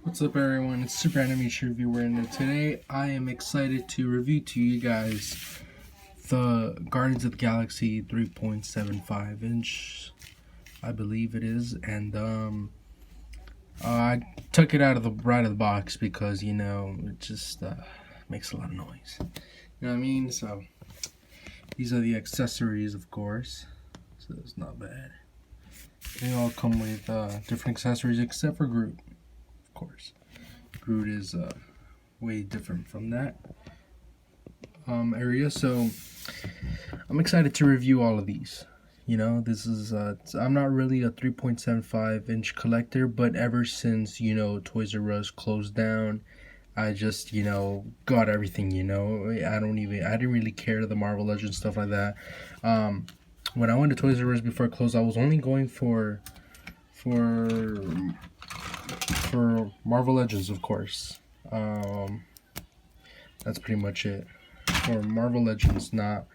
What's up everyone, it's Super Animation Reviewer, and today I am excited to review to you guys the Guardians of the Galaxy 3.75 inch, I believe it is, and I took it out of the box because, you know, it just makes a lot of noise, you know what I mean? So these are the accessories, of course, so it's not bad. They all come with different accessories except for Groot, of course. Groot is way different from that area, so I'm excited to review all of these. You know, this is I'm not really a 3.75 inch collector, but ever since, you know, Toys R Us closed down, I just, you know, got everything. You know, I didn't really care the Marvel Legends stuff like that. When I went to Toys R Us before it closed, I was only going for Marvel Legends, of course. That's pretty much it for Marvel Legends, not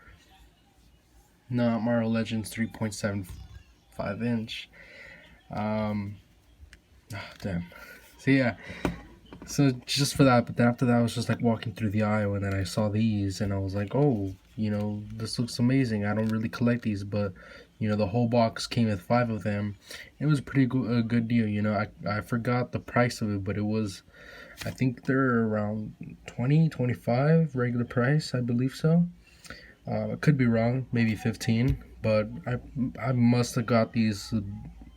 Marvel Legends 3.75 inch. Damn. So yeah, so just for that. But then after that, I was just like walking through the aisle, and then I saw these, and I was like, oh, you know, this looks amazing. I don't really collect these, but you know, the whole box came with 5 of them. It was a pretty good deal. You know, I forgot the price of it, but it was, I think they're around 20-25 regular price, I believe so. I could be wrong, maybe 15, but I must have got these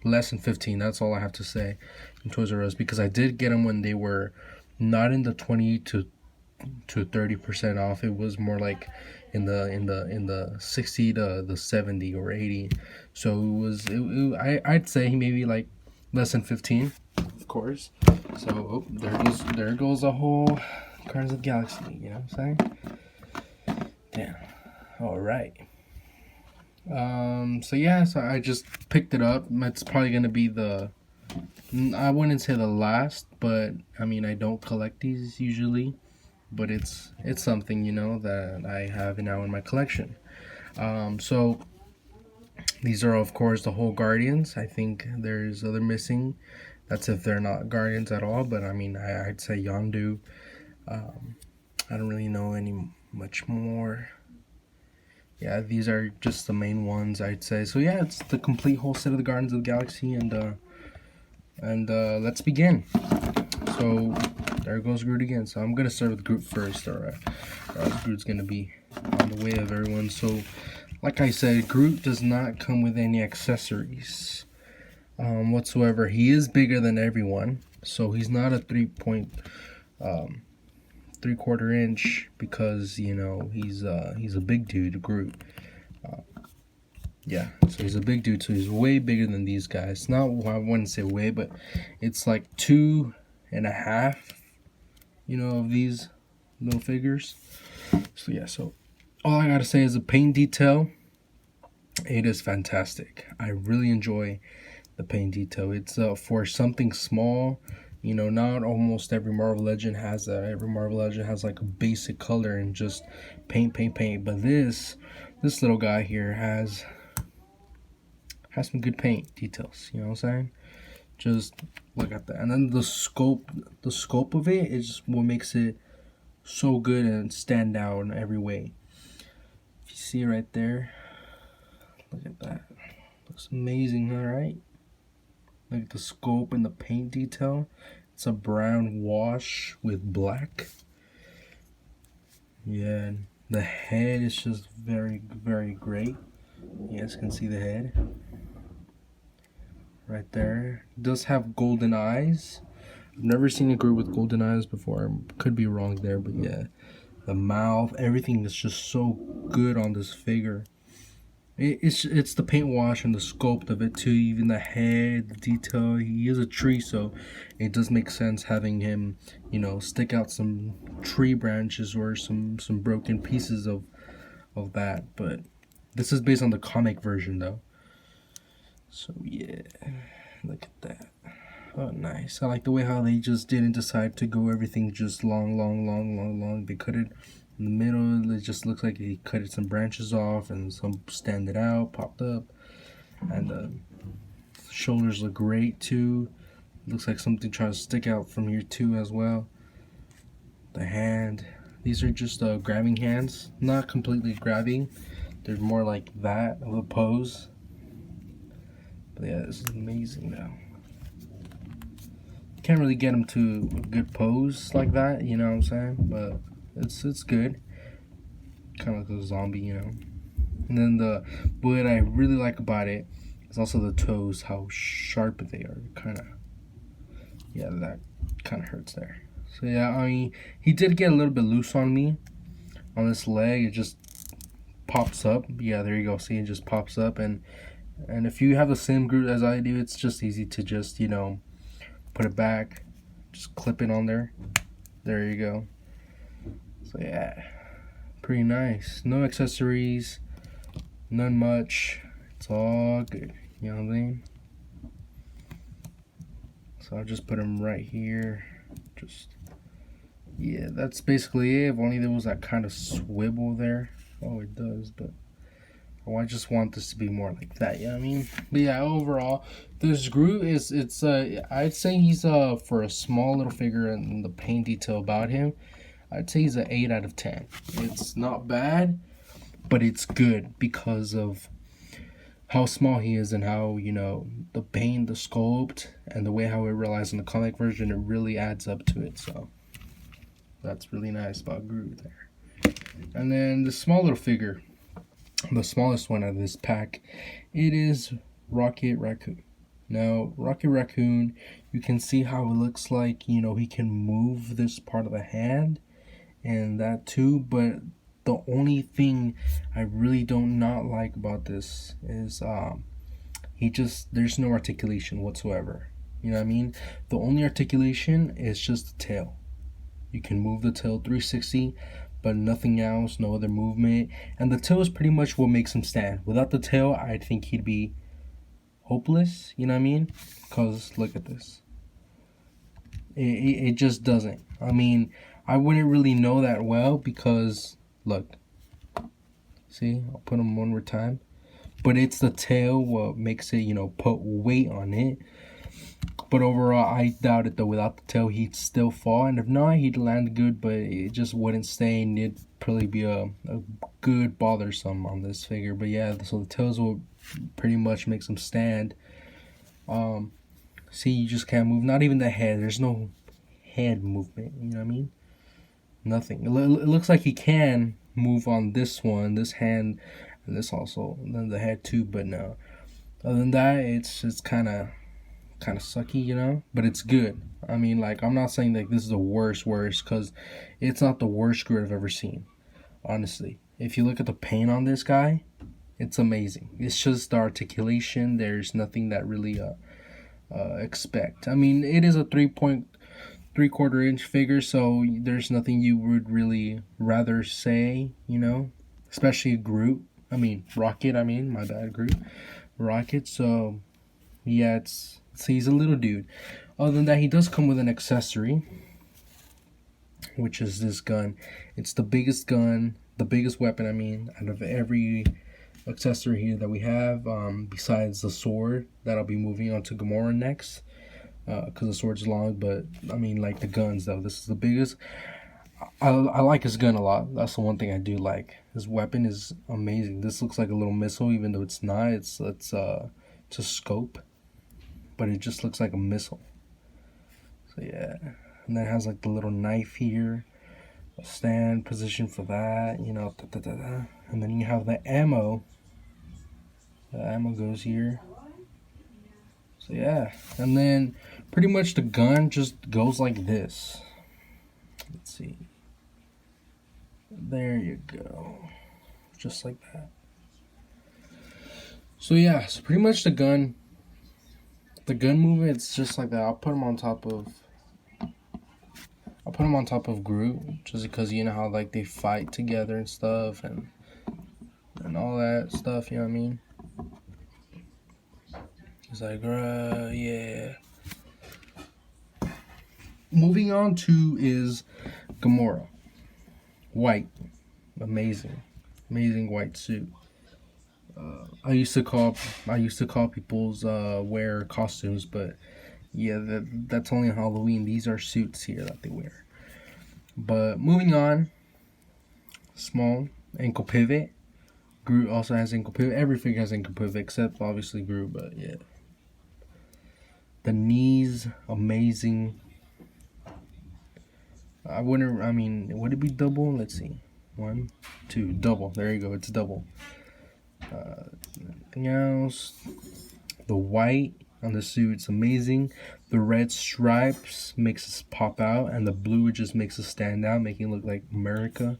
less than 15. That's all I have to say in Toys R Us, because I did get them when they were not in the 20 to 30% off. It was more like in the 60 to the 70 or 80. So I'd say maybe like less than 15, of course. So there goes the whole Guardians of the Galaxy, you know what I'm saying? Damn. All right. So yeah, so I just picked it up. It's probably gonna be I wouldn't say the last, but I mean, I don't collect these usually, but it's something, you know, that I have now in my collection. So these are, of course, the whole Guardians. I think there's other missing. That's if they're not Guardians at all, but I mean, I'd say Yondu. I don't really know any much more. Yeah, these are just the main ones, I'd say. So yeah, it's the complete whole set of the Guardians of the Galaxy, and let's begin. So there goes Groot again. So I'm gonna start with Groot first. All right, Groot's gonna be on the way of everyone. So, like I said, Groot does not come with any accessories whatsoever. He is bigger than everyone, so he's not a 3/4 inch, because, you know, he's a big dude, Groot. Yeah, so he's a big dude, so he's way bigger than these guys. Not, I wouldn't say way, but it's like 2.5, you know, of these little figures. So yeah, so all I gotta say is the paint detail, it is fantastic. I really enjoy the paint detail. It's for something small. You know, not almost every Marvel Legend has that. Every Marvel Legend has like a basic color and just paint. But this little guy here has some good paint details. You know what I'm saying? Just look at that. And then the scope of it is just what makes it so good and stand out in every way. If you see right there, look at that. Looks amazing, all right? Look at the scope and the paint detail. It's a brown wash with black. Yeah, the head is just very, very great. You guys can see the head right there. It does have golden eyes. I've never seen a Groot with golden eyes before. Could be wrong there, but yeah. The mouth, everything is just so good on this figure. It's the paint wash and the sculpt of it too. Even the head, the detail. He is a tree, so it does make sense having him, you know, stick out some tree branches or some broken pieces of that. But this is based on the comic version, though. So yeah, look at that. Oh, nice. I like the way how they just didn't decide to go everything just long. They cut it in the middle. It just looks like he cut some branches off and some stand it out, popped up. And the shoulders look great too. Looks like something trying to stick out from here too as well. The hand. These are just grabbing hands. Not completely grabbing. They're more like that of a pose. But yeah, this is amazing now. Can't really get him to a good pose like that, you know what I'm saying? But it's good. Kind of like a zombie, you know. And then what I really like about it is also the toes, how sharp they are. Kind of, yeah, that kind of hurts there. So yeah, I mean, he did get a little bit loose on me on this leg. It just pops up. Yeah, there you go. See, it just pops up. And if you have the same groove as I do, it's just easy to just, you know, put it back, just clip it on there. There you go. So yeah, pretty nice. No accessories, none much. It's all good. You know what I mean? So I'll just put them right here. Just, yeah, that's basically it. If only there was that kind of swivel there. Oh, it does, but oh, I just want this to be more like that. You know what I mean? But yeah, overall, this Groot it's I'd say he's for a small little figure and the paint detail about him, I'd say he's an 8 out of 10. It's not bad, but it's good because of how small he is and how, you know, the paint, the sculpt, and the way how it relies on the comic version, it really adds up to it. So that's really nice about Groot there. And then the small little figure, the smallest one out of this pack, it is Rocket Raccoon. Now, Rocket Raccoon, you can see how it looks like, you know, he can move this part of the hand and that too, but the only thing I really don't not like about this is there's no articulation whatsoever. You know what I mean? The only articulation is just the tail. You can move the tail 360, but nothing else, no other movement. And the tail is pretty much what makes him stand. Without the tail, I think he'd be hopeless, you know what I mean? Because look at this. It just doesn't. I mean, I wouldn't really know that well because, look. See, I'll put him one more time. But it's the tail what makes it, you know, put weight on it. But overall, I doubt it though. Without the tail, he'd still fall. And if not, he'd land good, but it just wouldn't stay. And it'd probably be a good bothersome on this figure. But yeah, so the tails will pretty much makes him stand. See, you just can't move. Not even the head. There's no head movement. You know what I mean? Nothing. It looks like he can move on this one, this hand, and this also, and then the head too. But no. Other than that, it's kind of sucky, you know. But it's good. I mean, like, I'm not saying like this is the worst, because it's not the worst Groot I've ever seen. Honestly, if you look at the paint on this guy, it's amazing. It's just the articulation. There's nothing that really expect. I mean, it is a 3.75 inch figure, so there's nothing you would really rather say, you know, especially Groot. I mean, Rocket. I mean, my bad, Groot. Rocket. So yeah, he's a little dude. Other than that, he does come with an accessory, which is this gun. It's the biggest gun, the biggest weapon, I mean, out of every accessory here that we have, besides the sword that I'll be moving on to Gamora next, because the sword's long. But I mean, like the guns though, this is the biggest. I like his gun a lot. That's the one thing I do like. His weapon is amazing. This looks like a little missile, even though it's not. It's a scope, but it just looks like a missile. So yeah, and then it has like the little knife here, a stand position for that, you know, and then you have the ammo. The ammo goes here. So yeah, and then pretty much the gun just goes like this. Let's see. There you go. Just like that. So yeah, so pretty much the gun movement, it's just like that. I'll put him on top of Groot, just because you know how like they fight together and stuff and all that stuff, you know what I mean? It's like, yeah. Moving on to is Gamora. White. Amazing white suit. I used to call people's wear costumes, but Yeah, that's only on Halloween. These are suits here that they wear. But moving on, small ankle pivot. Groot also has ankle pivot. Every figure has ankle pivot except obviously Groot, but yeah. The knees, amazing. I mean, would it be double? Let's see. One, two, double. There you go. It's double. Anything else? The white on the suit's amazing. The red stripes makes us pop out, and the blue just makes us stand out, making it look like America.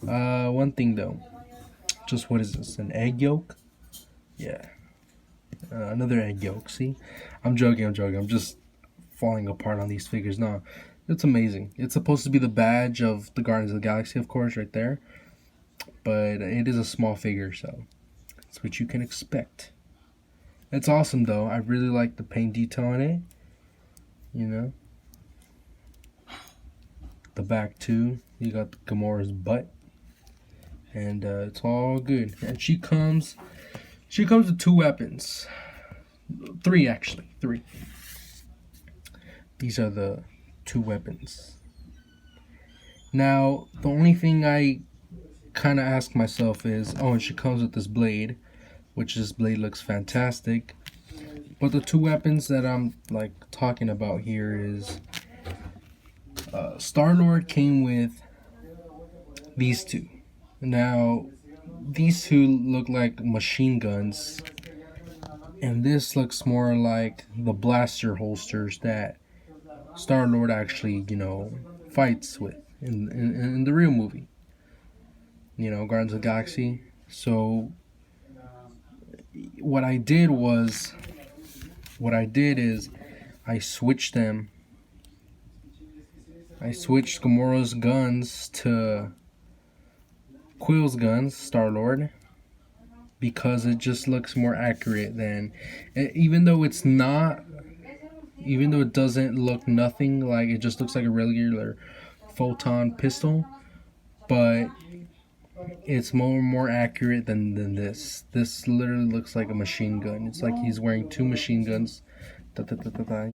One thing though. Just what is this? An egg yolk? Yeah. Another egg yolk. See? I'm joking. I'm just falling apart on these figures. No, it's amazing. It's supposed to be the badge of the Guardians of the Galaxy, of course, right there. But it is a small figure, so that's what you can expect. It's awesome, though. I really like the paint detail on it. You know? The back, too. You got Gamora's butt. And it's all good. And she comes with 2 weapons. 3, actually. 3. These are the 2 weapons. Now, the only thing I kind of ask myself is, oh, and she comes with this blade, which this blade looks fantastic. But the 2 weapons that I'm like talking about here is Star-Lord came with these 2. Now, these 2 look like machine guns, and this looks more like the blaster holsters that Star-Lord actually, fights with in the real movie. Guardians of the Galaxy. So what I did is I switched them. I switched Gamora's guns to Quill's guns, Star-Lord, because it just looks more accurate than, even though it doesn't look nothing like, it just looks like a regular photon pistol, but it's more accurate than this. This literally looks like a machine gun. It's like he's wearing 2 machine guns. Da, da, da, da, da.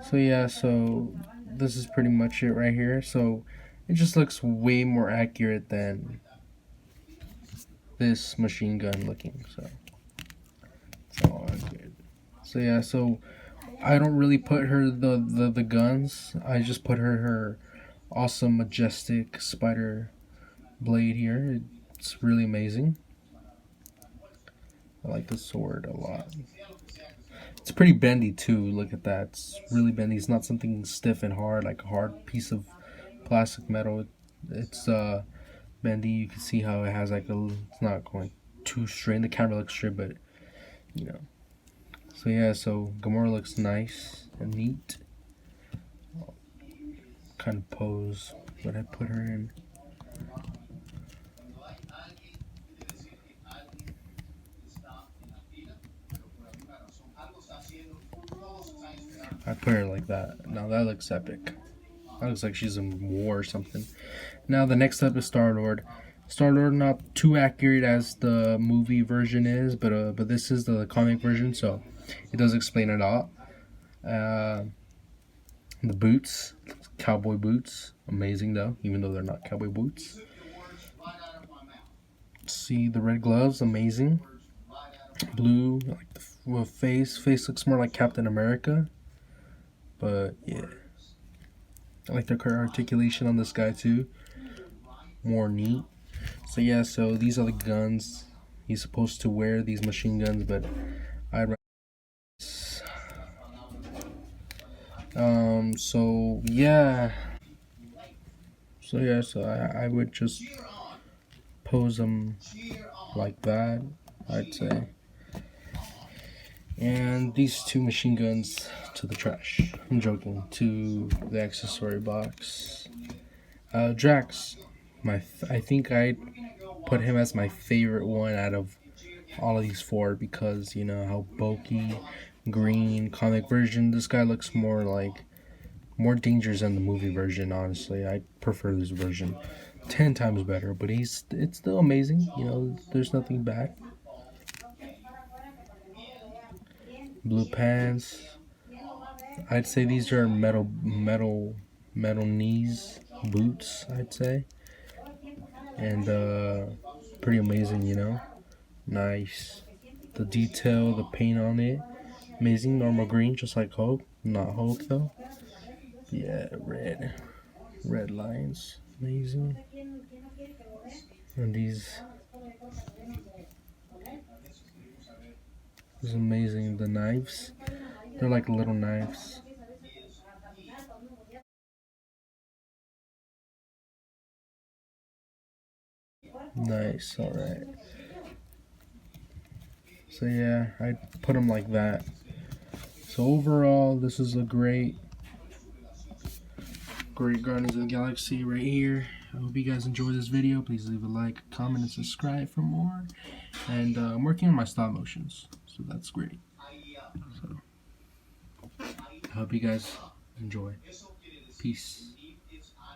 So yeah, so this is pretty much it right here. So it just looks way more accurate than this machine gun looking. So it's all good. So yeah, so I don't really put her the guns. I just put her awesome majestic spider blade here. It's really amazing. I like the sword a lot. It's pretty bendy too. Look at that. It's really bendy. It's not something stiff and hard like a hard piece of plastic metal. It's bendy. You can see how it has like it's not going too straight. The camera looks straight, but So yeah, so Gamora looks nice and neat. Kind of pose what I put her in. I put her like that. Now that looks epic. That looks like she's in war or something. Now the next up is Star-Lord. Star-Lord not too accurate as the movie version is, but this is the comic version, so it does explain a lot. The boots, cowboy boots, amazing though, even though they're not cowboy boots. See the red gloves, amazing. Blue, like the face looks more like Captain America, but yeah. I like the articulation on this guy too. More neat. So yeah, so these are the guns. He's supposed to wear these machine guns, but I'd rather so I would just pose them like that, I'd say. And these 2 machine guns to the trash. I'm joking. To the accessory box. Drax. I think I put him as my favorite one out of all of these 4 because how bulky, green, comic version. This guy looks more more dangerous than the movie version. Honestly, I prefer this version 10 times better. But it's still amazing. There's nothing bad. blue pants. I'd say these are metal knees boots, I'd say. And pretty amazing, you know. Nice. The detail, the paint on it, amazing. Normal green, just like Hulk. Not Hulk though. Yeah, red lines, amazing. And these is amazing. The knives, they're like little knives. Nice. All right. So yeah, I put them like that. So overall, this is a great Guardians of the Galaxy right here. I hope you guys enjoyed this video. Please leave a like, comment, and subscribe for more. And I'm working on my stop motions, so that's great. So I hope you guys enjoy. Peace.